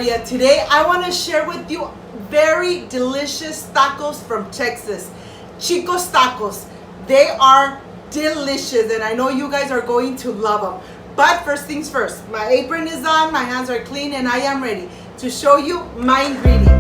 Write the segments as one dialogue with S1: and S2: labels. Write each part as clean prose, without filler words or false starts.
S1: area. Today I want to share with you very delicious tacos from Texas. Chicos Tacos. They are delicious and I know you guys are going to love them. But first things first, my apron is on, my hands are clean, and I am ready to show you my ingredients.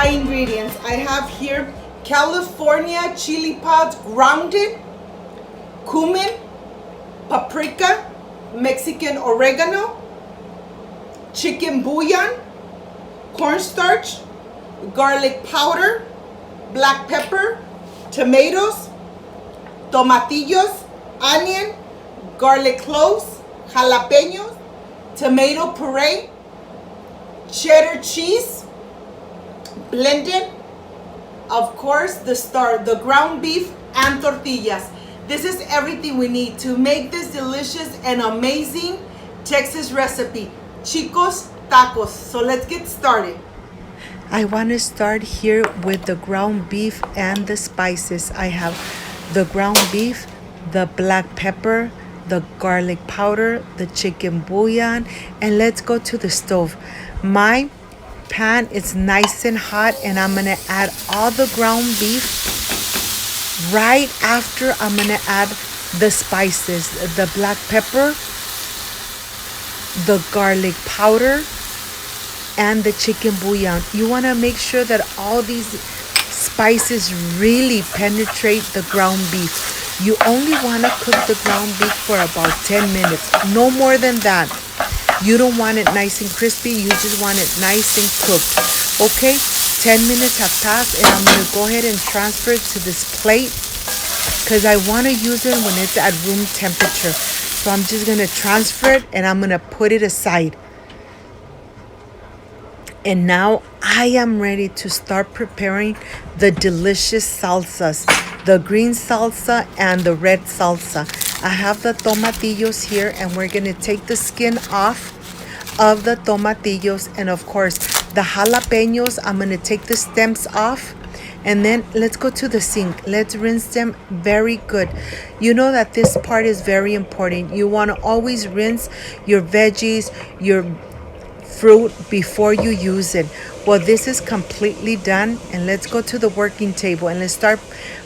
S1: Ingredients. I have here California chili pods grounded, cumin, paprika, Mexican oregano, chicken bouillon, cornstarch, garlic powder, black pepper, tomatoes, tomatillos, onion, garlic cloves, jalapenos, tomato puree, cheddar cheese, blended, of course, the ground beef and tortillas. This is everything we need to make this delicious and amazing Texas recipe, Chicos Tacos. So let's get started.
S2: I want to start here with the ground beef and the spices. I have the ground beef, the black pepper, the garlic powder, the chicken bouillon, and let's go to the stove. My pan is nice and hot and I'm gonna add all the ground beef. Right after, I'm gonna add the spices, the black pepper, the garlic powder, and the chicken bouillon. You want to make sure that all these spices really penetrate the ground beef. You only want to cook the ground beef for about 10 minutes, no more than that. You don't want it nice and crispy, you just want it nice and cooked. Okay, 10 minutes have passed and I'm going to go ahead and transfer it to this plate because I want to use it when it's at room temperature. So I'm just going to transfer it and I'm going to put it aside. And now I am ready to start preparing the delicious salsas, the green salsa and the red salsa. I have the tomatillos here and we're going to take the skin off of the tomatillos, and of course the jalapenos, I'm going to take the stems off. And then let's go to the sink. Let's rinse them very good. You know that this part is very important. You want to always rinse your veggies, your fruit before you use it. Well, this is completely done, and let's go to the working table and let's start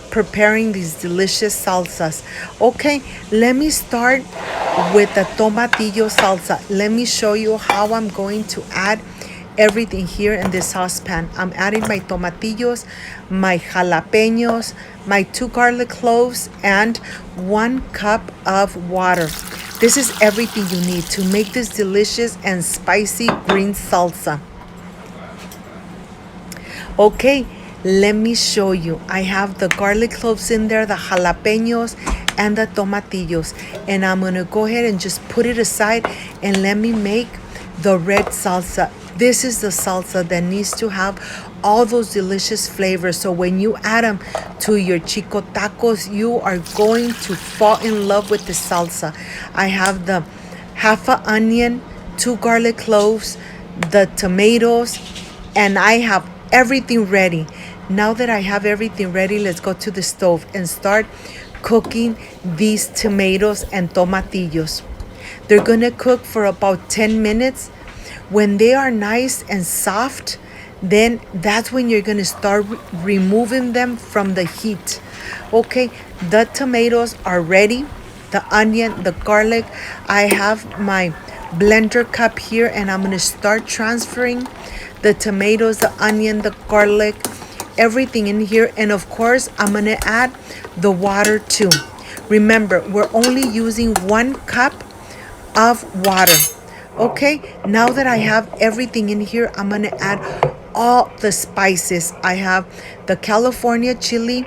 S2: preparing these delicious salsas. Okay, let me start with the tomatillo salsa. Let me show you how I'm going to add everything here in this saucepan. I'm adding my tomatillos, my jalapenos, my 2 garlic cloves, and 1 cup of water. This is everything you need to make this delicious and spicy green salsa. Okay, let me show you. I have the garlic cloves in there, the jalapenos, and the tomatillos. And I'm going to go ahead and just put it aside and let me make the red salsa. This is the salsa that needs to have all those delicious flavors. So when you add them to your Chico Tacos, you are going to fall in love with the salsa. I have the half an onion, 2 garlic cloves, the tomatoes, and I have everything ready. Now that I have everything ready, let's go to the stove and start cooking these tomatoes and tomatillos. They're gonna cook for about 10 minutes. When they are nice and soft, then that's when you're gonna start removing them from the heat. Okay, the tomatoes are ready, the onion, the garlic. I have my blender cup here and I'm gonna start transferring the tomatoes, the onion, the garlic, everything in here. And of course, I'm gonna add the water too. Remember, we're only using 1 cup of water. Okay, now that I have everything in here, I'm gonna add all the spices. I have the California chili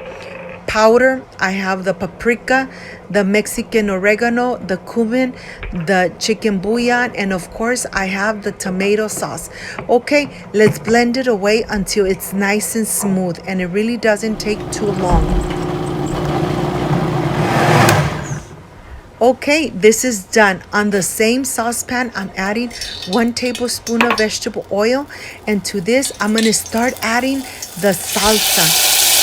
S2: powder, I have the paprika, the Mexican oregano, the cumin, the chicken bouillon, and of course I have the tomato sauce. Okay, let's blend it away until it's nice and smooth, and it really doesn't take too long. Okay, this is done. On the same saucepan, I'm adding 1 tablespoon of vegetable oil, and to this, I'm going to start adding the salsa.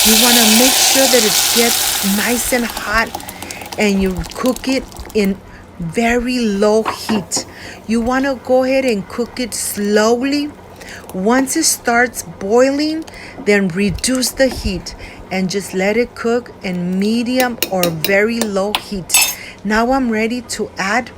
S2: You want to make sure that it gets nice and hot, and you cook it in very low heat. You want to go ahead and cook it slowly. Once it starts boiling, then reduce the heat and just let it cook in medium or very low heat. Now I'm ready to add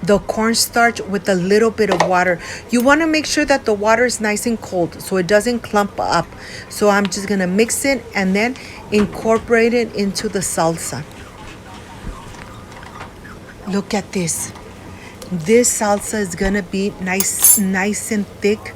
S2: the cornstarch with a little bit of water. You want to make sure that the water is nice and cold so it doesn't clump up. So I'm just going to mix it and then incorporate it into the salsa. Look at this. This salsa is going to be nice and thick.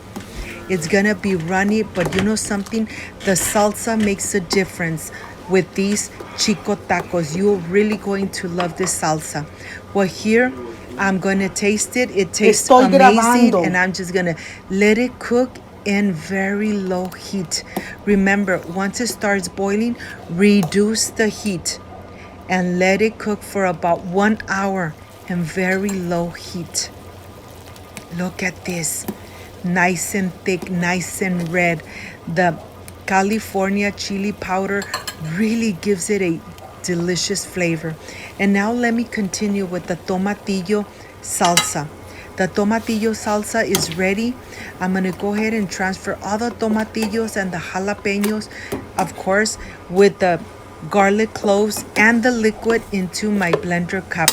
S2: It's going to be runny, but you know something? The salsa makes a difference with these Chico tacos. You're really going to love this salsa. Well, here I'm going to taste it. It tastes amazing, and I'm just going to let it cook in very low heat. Remember, once it starts boiling, reduce the heat and let it cook for about 1 hour in very low heat. Look at this. Nice and thick, nice and red. The California chili powder really gives it a delicious flavor. And now let me continue with the tomatillo salsa. The tomatillo salsa is ready. I'm gonna go ahead and transfer all the tomatillos and the jalapenos, of course, with the garlic cloves and the liquid into my blender cup.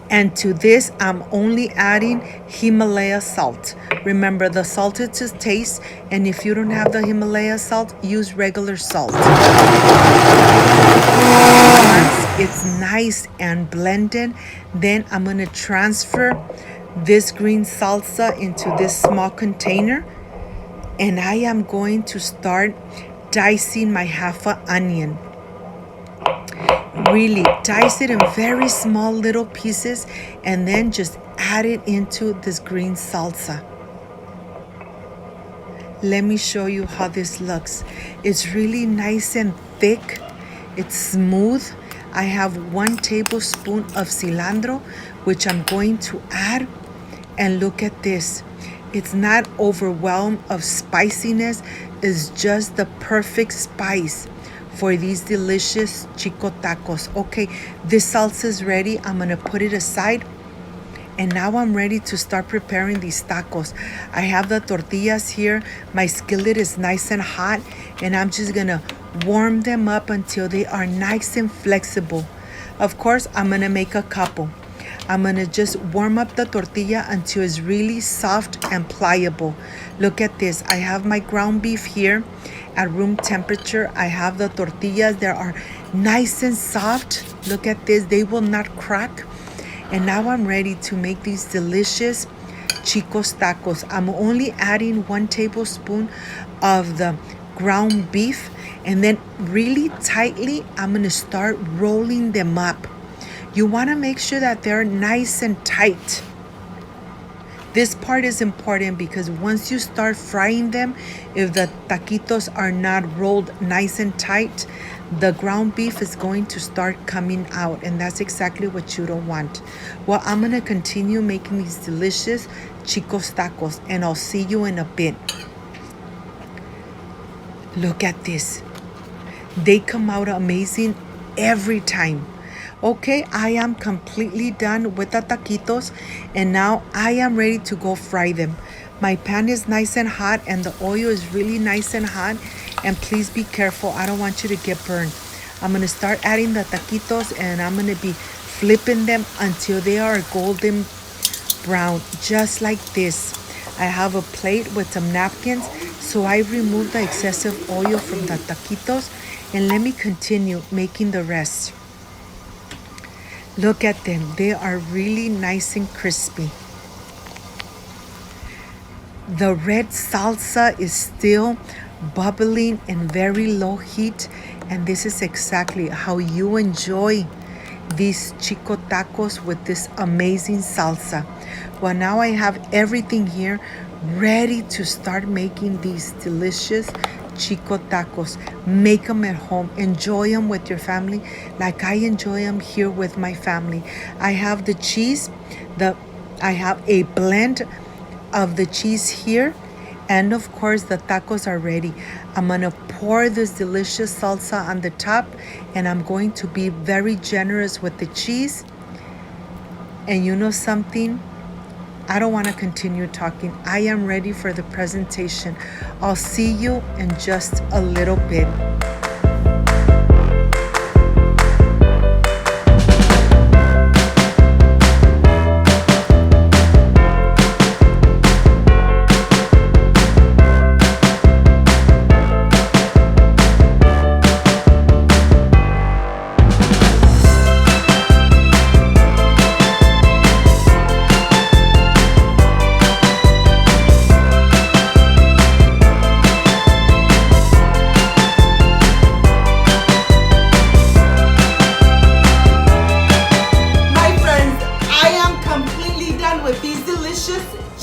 S2: And to this, I'm only adding Himalaya salt. Remember, the salt is to taste, and if you don't have the Himalaya salt, use regular salt. Once it's nice and blended, then I'm going to transfer this green salsa into this small container, and I am going to start dicing my half an onion. Really dice it in very small little pieces and then just add it into this green salsa. Let me show you how this looks. It's really nice and thick. It's smooth. I have 1 tablespoon of cilantro, which I'm going to add. And look at this. It's not overwhelmed of spiciness. It's just the perfect spice for these delicious Chico tacos. Okay, this salsa is ready. I'm gonna put it aside. And now I'm ready to start preparing these tacos. I have the tortillas here. My skillet is nice and hot, and I'm just gonna warm them up until they are nice and flexible. Of course, I'm gonna make a couple. I'm gonna just warm up the tortilla until it's really soft and pliable. Look at this. I have my ground beef here at room temperature. I have the tortillas. They are nice and soft. Look at this. They will not crack. And now I'm ready to make these delicious Chicos tacos. I'm only adding 1 tablespoon of the ground beef, and then really tightly, I'm gonna start rolling them up. You wanna make sure that they're nice and tight. This part is important because once you start frying them, if the taquitos are not rolled nice and tight, the ground beef is going to start coming out, and that's exactly what you don't want. Well, I'm gonna continue making these delicious Chicos tacos, and I'll see you in a bit. Look at this. They come out amazing every time. Okay, I am completely done with the taquitos, and now I am ready to go fry them. My pan is nice and hot, and the oil is really nice and hot. And please be careful. I don't want you to get burned. I'm going to start adding the taquitos, and I'm going to be flipping them until they are golden brown, just like this. I have a plate with some napkins, so I remove the excessive oil from the taquitos, and let me continue making the rest. Look at them. They are really nice and crispy. The red salsa is still bubbling in very low heat, and this is exactly how you enjoy these chico tacos with this amazing salsa. Well, now I have everything here ready to start making these delicious chico tacos. Make them at home. Enjoy them with your family like I enjoy them here with my family. I have the cheese. I have a blend of the cheese here, and of course the tacos are ready. I'm gonna pour this delicious salsa on the top, and I'm going to be very generous with the cheese. And you know something? I don't want to continue talking. I am ready for the presentation. I'll see you in just a little bit.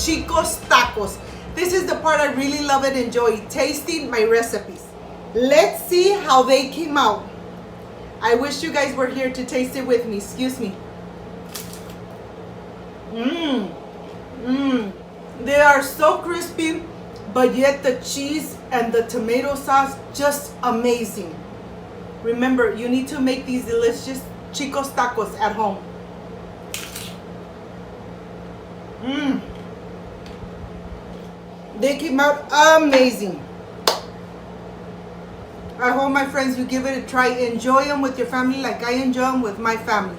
S1: Chicos Tacos. This is the part I really love and enjoy, tasting my recipes. Let's see how they came out. I wish you guys were here to taste it with me. Excuse me. They are so crispy, but yet the cheese and the tomato sauce just amazing. Remember, you need to make these delicious Chicos Tacos at home. They came out amazing. I hope, my friends, you give it a try. Enjoy them with your family like I enjoy them with my family.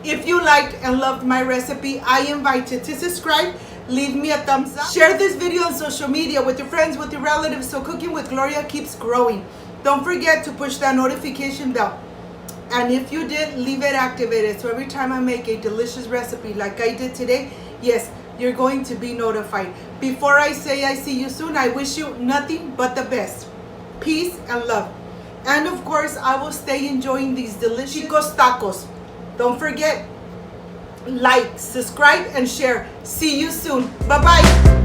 S1: If you liked and loved my recipe, I invite you to subscribe, leave me a thumbs up, share this video on social media with your friends, with your relatives, so Cooking with Gloria keeps growing. Don't forget to push that notification bell. And if you did, leave it activated, so every time I make a delicious recipe like I did today, yes, you're going to be notified. Before I say I see you soon, I wish you nothing but the best. Peace and love. And of course, I will stay enjoying these delicious Chicos Tacos. Don't forget, like, subscribe, and share. See you soon. Bye-bye.